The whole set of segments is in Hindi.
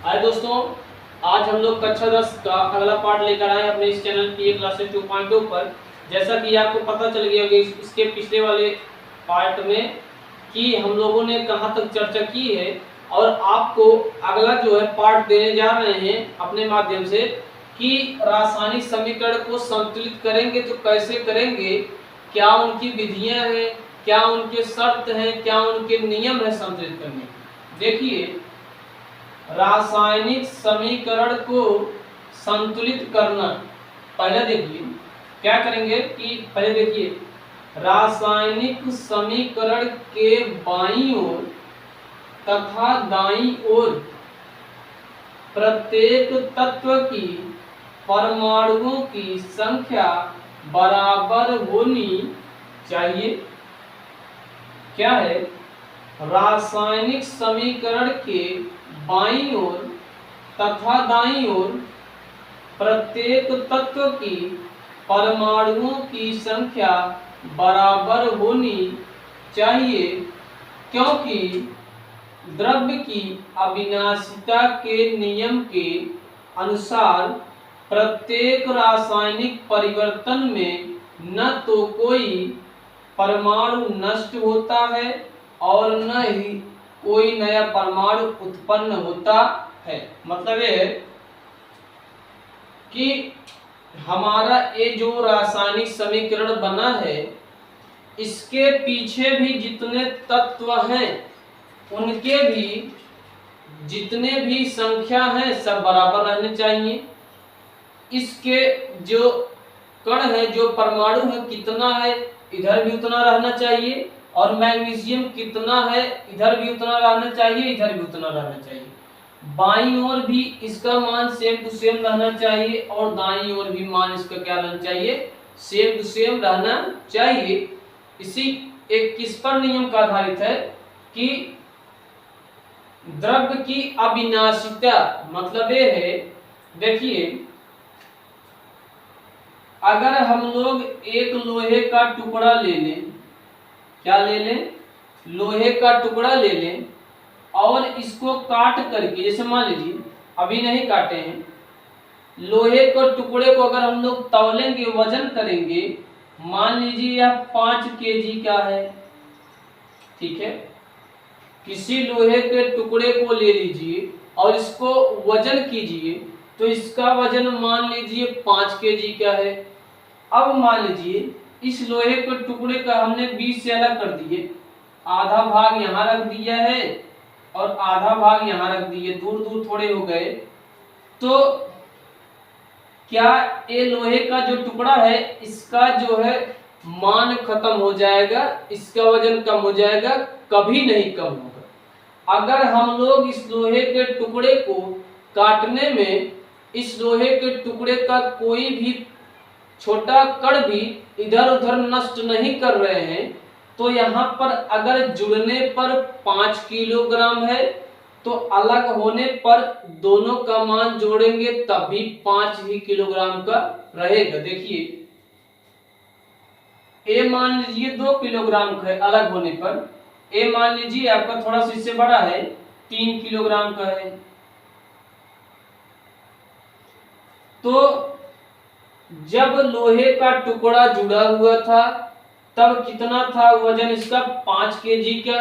हाय दोस्तों, आज हम लोग कक्षा 10 का अगला पार्ट लेकर आए अपने इस चैनल पीए क्लासेस 2.0 पर। जैसा कि आपको पता चल गया होगा इसके पिछले वाले पार्ट में कि हम लोगों ने कहां तक चर्चा की है, और आपको अगला जो है पार्ट देने जा रहे हैं अपने माध्यम से कि रासायनिक समीकरण को संतुलित करेंगे तो कैसे करेंगे, क्या उनकी विधियां हैं, क्या उनके शर्त हैं, क्या उनके नियम है संतुलित करने के। देखिए, रासायनिक समीकरण को संतुलित करना, पहले देखिए क्या करेंगे कि पहले देखिए रासायनिक समीकरण के बाईं ओर तथा दाईं ओर प्रत्येक तत्व की परमाणुओं की संख्या बराबर होनी चाहिए। क्या है? रासायनिक समीकरण के बाईं ओर तथा दाईं ओर प्रत्येक तत्व की परमाणुओं की संख्या बराबर होनी चाहिए, क्योंकि द्रव्य की अविनाशिता के नियम के अनुसार प्रत्येक रासायनिक परिवर्तन में न तो कोई परमाणु नष्ट होता है और न ही कोई नया परमाणु उत्पन्न होता है। मतलब ये है कि हमारा ये जो रासायनिक समीकरण बना है, इसके पीछे भी जितने तत्व हैं उनके भी जितने भी संख्या है सब बराबर रहने चाहिए। इसके जो कण है, जो परमाणु है कितना है इधर भी उतना रहना चाहिए, और मैग्नीशियम कितना है इधर भी उतना रहना चाहिए, इधर भी उतना रहना चाहिए। बाईं ओर भी इसका मान सेम टू सेम रहना चाहिए और दाईं ओर भी मान इसका क्या रहना चाहिए, सेम टू सेम रहना चाहिए। इसी एक किस पर नियम का आधारित है कि द्रव्य की अविनाशिता। मतलब ये है, देखिए अगर हम लोग एक लोहे का टुकड़ा ले लें, क्या ले लें, लोहे का टुकड़ा ले लें और इसको काट करके, जैसे मान लीजिए अभी नहीं काटे हैं, लोहे के टुकड़े को अगर हम लोग तौलेंगे, वजन करेंगे, मान लीजिए यह 5 केजी का है, ठीक है। किसी लोहे के टुकड़े को ले लीजिए और इसको वजन कीजिए तो इसका वजन मान लीजिए 5 केजी का है। अब मान लीजिए इस लोहे के टुकड़े का हमने बीच से अलग कर दिए, आधा भाग यहाँ रख दिया है और आधा भाग यहाँ रख दिए, दूर दूर थोड़े हो गए, तो क्या ये लोहे का जो टुकड़ा है इसका जो है मान खत्म हो जाएगा, इसका वजन कम हो जाएगा? कभी नहीं कम होगा। अगर हम लोग इस लोहे के टुकड़े को काटने में इस लोहे के टुकड़े का कोई भी छोटा कण भी इधर उधर नष्ट नहीं कर रहे हैं, तो यहाँ पर अगर जुड़ने पर 5 किलोग्राम है तो अलग होने पर दोनों का मान जोड़ेंगे तब भी 5 ही किलोग्राम का रहेगा। देखिए ए मान लीजिए 2 किलोग्राम का है अलग होने पर, ए मान लीजिए आपका थोड़ा सा इससे बड़ा है 3 किलोग्राम का है, तो जब लोहे का टुकड़ा जुड़ा हुआ था तब कितना था वजन इसका, 5 केजी का।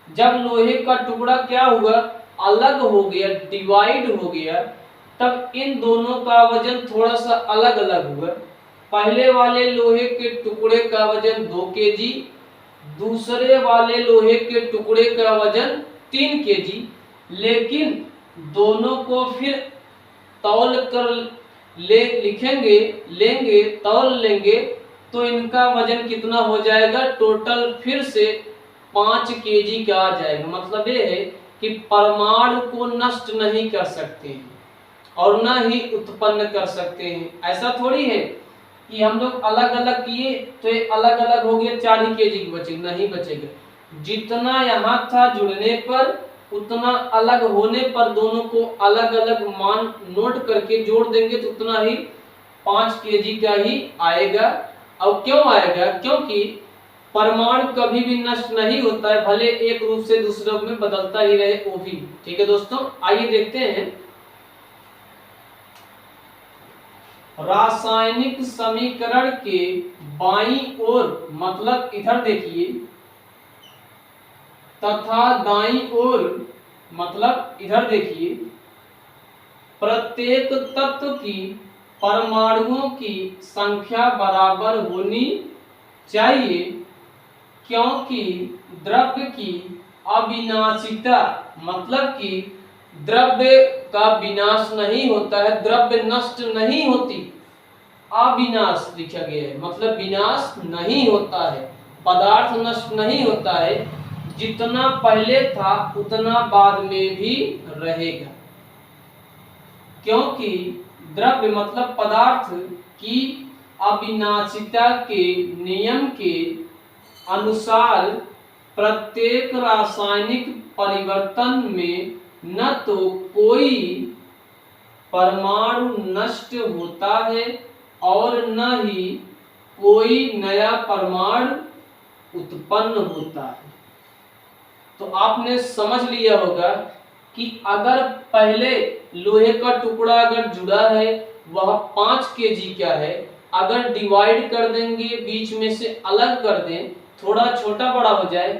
जब लोहे का टुकड़ा क्या हुआ, अलग हो गया, डिवाइड हो गया, तब इन दोनों का वजन थोड़ा सा अलग अलग हुआ। पहले वाले लोहे के टुकड़े का वजन 2 केजी, दूसरे वाले लोहे के टुकड़े का वजन 3 केजी, लेकिन दोनों को फिर तौल कर लेंगे, तौल लेंगे तो इनका वजन कितना हो जाएगा, टोटल फिर से 5 केजी का आ जाएगा। मतलब ये है कि परमाणु को नष्ट नहीं कर सकते हैं और न ही उत्पन्न कर सकते हैं। ऐसा थोड़ी है कि हम लोग अलग अलग किए तो ये अलग अलग हो गया 4 ही केजी बचेगा, नहीं बचेगा। जितना यहाँ था जुड़ने पर उतना अलग होने पर दोनों को अलग अलग मान नोट करके जोड़ देंगे तो उतना ही 5 केजी का ही आएगा। और क्यों आएगा? क्योंकि परमाणु कभी भी नष्ट नहीं होता है, भले एक रूप से दूसरे रूप में बदलता ही रहे वो भी। ठीक है दोस्तों, आइए देखते हैं रासायनिक समीकरण के बाईं ओर, मतलब इधर देखिए, तथा दाईं ओर, मतलब इधर देखिए, प्रत्येक तत्व की परमाणुओं की संख्या बराबर होनी चाहिए, क्योंकि द्रव्य की अविनाशिता, मतलब कि द्रव्य का विनाश नहीं होता है, द्रव्य नष्ट नहीं होती, अविनाश लिखा गया है, मतलब विनाश नहीं होता है, पदार्थ नष्ट नहीं होता है, जितना पहले था उतना बाद में भी रहेगा, क्योंकि द्रव्य मतलब पदार्थ की अविनाशिता के नियम के अनुसार प्रत्येक रासायनिक परिवर्तन में न तो कोई परमाणु नष्ट होता है और न ही कोई नया परमाणु उत्पन्न होता है। तो आपने समझ लिया होगा कि अगर पहले लोहे का टुकड़ा अगर जुड़ा है वह 5 केजी का है, अगर डिवाइड कर देंगे, बीच में से अलग कर दें, थोड़ा छोटा बड़ा हो जाए,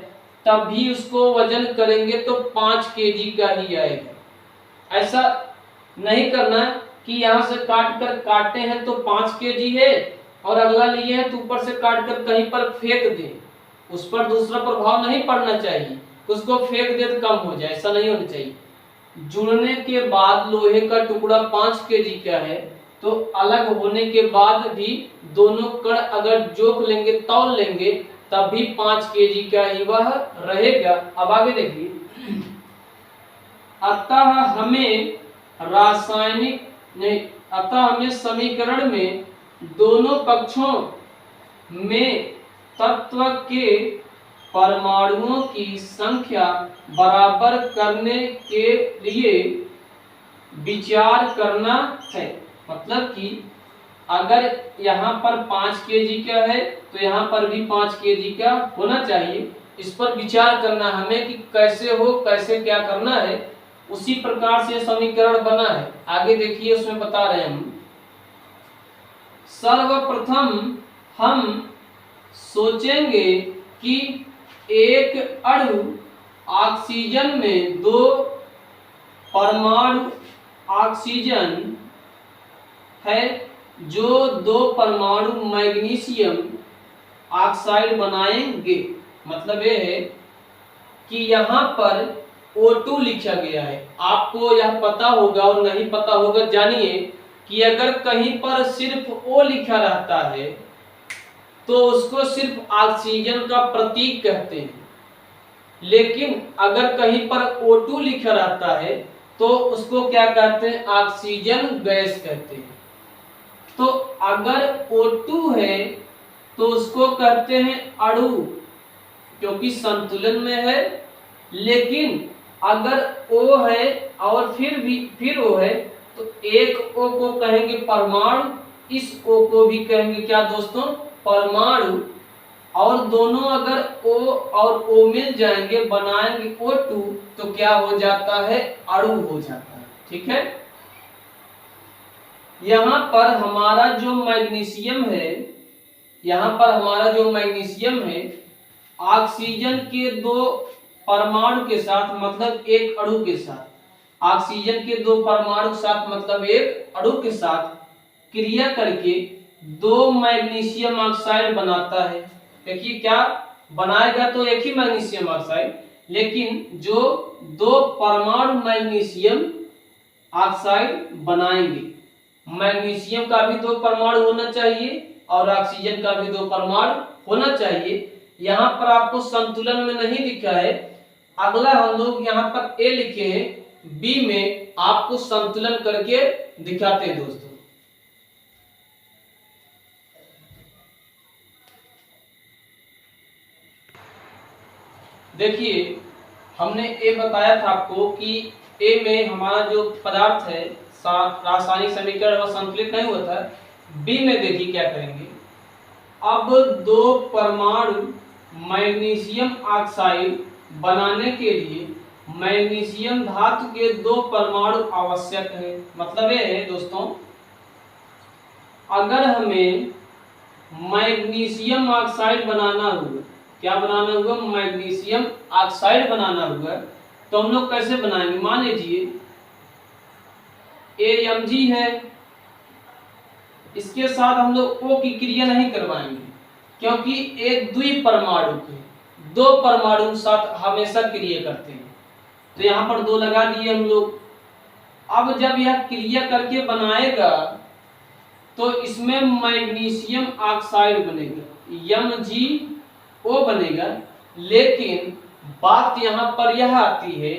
तब भी उसको वजन करेंगे तो 5 केजी का ही आएगा। ऐसा नहीं करना कि यहाँ से काट कर काटे हैं तो 5 केजी है और अगला लिए है तो ऊपर से काट कर कहीं पर फेंक दें, उस पर दूसरा प्रभाव नहीं पड़ना चाहिए, उसको फेंक दे तो कम हो जाए, ऐसा नहीं होना चाहिए। जुड़ने के बाद लोहे का टुकड़ा 5 केजी का है तो अलग होने के बाद भी दोनों कण अगर जोख लेंगे, तौल लेंगे, तब भी 5 केजी का ही वह रहेगा। अब आगे देखिए, अतः हमें समीकरण में दोनों पक्षों में तत्व के परमाणुओं की संख्या बराबर करने के लिए विचार करना है, मतलब कि अगर यहाँ पर 5 केजी का है तो यहाँ पर भी 5 केजी का होना चाहिए, इस पर विचार करना हमें कि कैसे हो, कैसे क्या करना है, उसी प्रकार से समीकरण बना है। आगे देखिए, उसमें बता रहे हैं हम, सर्वप्रथम हम सोचेंगे कि एक अणु ऑक्सीजन में 2 परमाणु ऑक्सीजन है जो 2 परमाणु मैग्नीशियम ऑक्साइड बनाएंगे। मतलब ये है कि यहाँ पर O2 लिखा गया है, आपको यह पता होगा और नहीं पता होगा, जानिए कि अगर कहीं पर सिर्फ O लिखा रहता है तो उसको सिर्फ ऑक्सीजन का प्रतीक कहते हैं, लेकिन अगर कहीं पर O2 लिखा रहता है तो उसको क्या कहते हैं, ऑक्सीजन गैस कहते हैं। तो अगर O2 है तो उसको कहते हैं अणु, क्योंकि संतुलन में है, लेकिन अगर O है और फिर O है तो एक O को कहेंगे परमाणु, इस O को भी कहेंगे क्या दोस्तों, परमाणु, और दोनों अगर O और O मिल जाएंगे, बनाएंगे O2, तो क्या हो जाता है, अणु हो जाता है। ठीक है, यहाँ पर हमारा जो मैग्नीशियम है, यहाँ पर हमारा जो मैग्नीशियम है ऑक्सीजन के 2 परमाणु के साथ, मतलब एक अणु के साथ, ऑक्सीजन के 2 परमाणु के साथ मतलब एक अणु के साथ क्रिया करके 2 मैग्नीशियम ऑक्साइड बनाता है। देखिए क्या बनाएगा, तो एक ही मैग्नीशियम ऑक्साइड, लेकिन जो 2 परमाणु मैग्नीशियम ऑक्साइड बनाएंगे। मैग्नीशियम का भी 2 परमाणु होना चाहिए और ऑक्सीजन का भी 2 परमाणु होना चाहिए। यहाँ पर आपको संतुलन में नहीं लिखा है, अगला हम लोग यहाँ पर ए लिखे हैं, बी में आपको संतुलन करके दिखाते हैं दोस्तों। देखिए हमने ए बताया था आपको कि ए में हमारा जो पदार्थ है रासायनिक समीकरण वह संतुलित नहीं हुआ था। बी में देखिए क्या करेंगे, अब 2 परमाणु मैग्नीशियम ऑक्साइड बनाने के लिए मैग्नीशियम धातु के 2 परमाणु आवश्यक है। मतलब ये है दोस्तों, अगर हमें मैग्नीशियम ऑक्साइड बनाना हुआ, क्या बनाना हुआ, मैग्नीशियम ऑक्साइड बनाना हुआ, तो हम लोग कैसे बनाएंगे। मान लीजिए Mg है, इसके साथ हम लोग O की क्रिया नहीं करवाएंगे, क्योंकि एक द्विपरमाणु के 2 परमाणु साथ हमेशा क्रिया करते हैं। तो यहाँ पर 2 लगा दिए हम लोग। अब जब यह क्रिया करके बनाएगा तो इसमें मैग्नीशियम ऑक्साइड बनेगा, MgO बनेगा। लेकिन बात यहाँ पर यह आती है,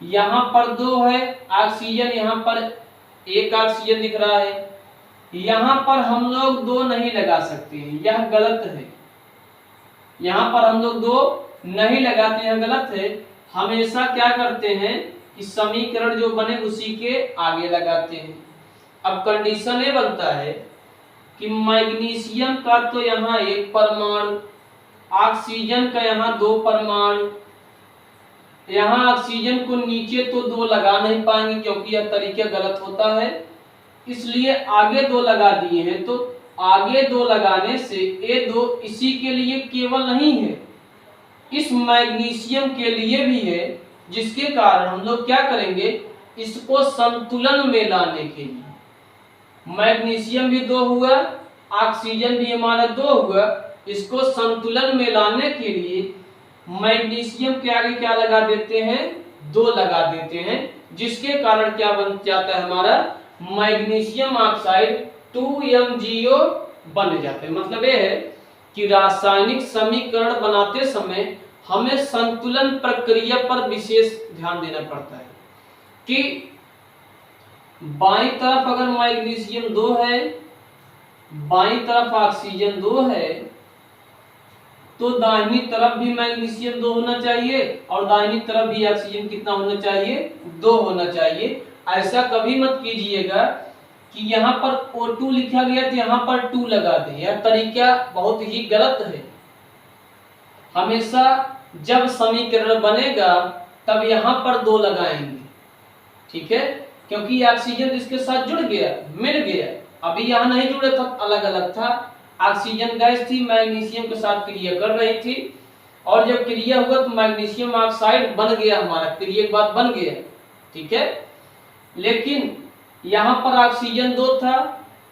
यहाँ पर 2 है ऑक्सीजन, यहाँ पर 1 ऑक्सीजन दिख रहा है, यहाँ पर हम लोग 2 नहीं लगा सकते हैं, यह गलत है। यहाँ पर हम लोग 2 नहीं लगाते हैं, गलत है। हमेशा क्या करते हैं, इस समीकरण जो बने उसी के आगे लगाते हैं। अब कंडीशन ये बनता है कि मैग्नीशियम का तो यहाँ 1 परमाणु, ऑक्सीजन का यहाँ 2 परमाणु, यहाँ ऑक्सीजन को नीचे तो 2 लगा नहीं पाएंगे क्योंकि यह तरीका गलत होता है, इसलिए आगे 2 लगा दिए हैं। तो आगे 2 लगाने से ये 2 इसी के लिए केवल नहीं है, इस मैग्नीशियम के लिए भी है, जिसके कारण हम लोग क्या करेंगे, इसको संतुलन में लाने के लिए, मैग्नीशियम भी 2 हुआ, ऑक्सीजन भी हमारा 2 हुआ, इसको संतुलन में लाने के लिए मैग्नीशियम के आगे क्या लगा देते हैं, 2 लगा देते हैं, जिसके कारण क्या बन जाता है, हमारा मैग्नीशियम ऑक्साइड 2MgO बन जाते हैं। मतलब ये है कि रासायनिक समीकरण बनाते समय हमें संतुलन प्रक्रिया पर विशेष ध्यान देना पड़ता है कि बाईं तरफ अगर मैग्नीशियम 2 है, बाईं तरफ ऑक्सीजन 2 है, तो दाहिनी तरफ भी मैग्नीशियम 2 होना चाहिए और दाहिनी तरफ भी ऑक्सीजन कितना होना चाहिए, 2 होना चाहिए। ऐसा कभी मत कीजिएगा कि यहाँ पर O2 लिखा गया तो यहाँ पर 2 लगा दें, यह तरीका बहुत ही गलत है। हमेशा जब समीकरण बनेगा तब यहाँ पर 2 लगाएंगे, ठीक है, क्योंकि ऑक्सीजन इसके साथ जुड़ गया, मिल गया। अभी यहाँ नहीं जुड़े था, अलग अलग था, ऑक्सीजन गैस थी, मैग्नीशियम के साथ क्रिया कर रही थी, और जब क्रिया हुआ तो मैग्नीशियम ऑक्साइड बन गया, हमारा क्रिया के बाद बन गया, ठीक है। लेकिन यहाँ पर ऑक्सीजन 2 था,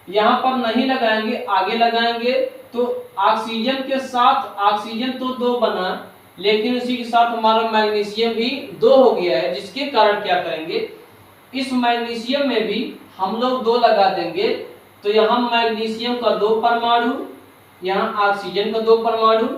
यहाँ पर नहीं लगाएंगे, आगे लगाएंगे, तो ऑक्सीजन के साथ ऑक्सीजन तो 2 बना, लेकिन उसी के साथ हमारा मैग्नीशियम भी 2 हो गया है, जिसके कारण क्या करेंगे, इस मैग्नीशियम में भी हम लोग 2 लगा देंगे। तो यहाँ मैग्नीशियम का 2 परमाणु, यहाँ ऑक्सीजन का 2 परमाणु,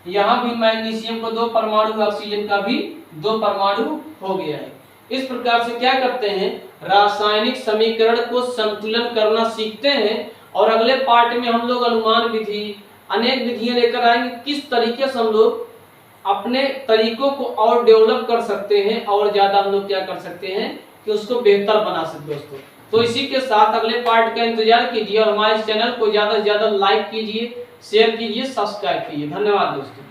यहाँ भी मैग्नीशियम का 2 परमाणु, ऑक्सीजन का भी 2 परमाणु हो गया है। इस प्रकार से क्या करते हैं, रासायनिक समीकरण को संतुलन करना सीखते हैं। और अगले पार्ट में हम लोग अनुमान विधि, अनेक विधियां लेकर आएंगे, किस तरीके से हम लोग अपने तरीकों को और डेवलप कर सकते हैं और ज्यादा हम लोग क्या कर सकते हैं कि उसको बेहतर बना सकते दोस्तों। तो इसी के साथ अगले पार्ट का इंतजार कीजिए और हमारे चैनल को ज्यादा से ज्यादा लाइक कीजिए, शेयर कीजिए, सब्सक्राइब कीजिए। धन्यवाद दोस्तों।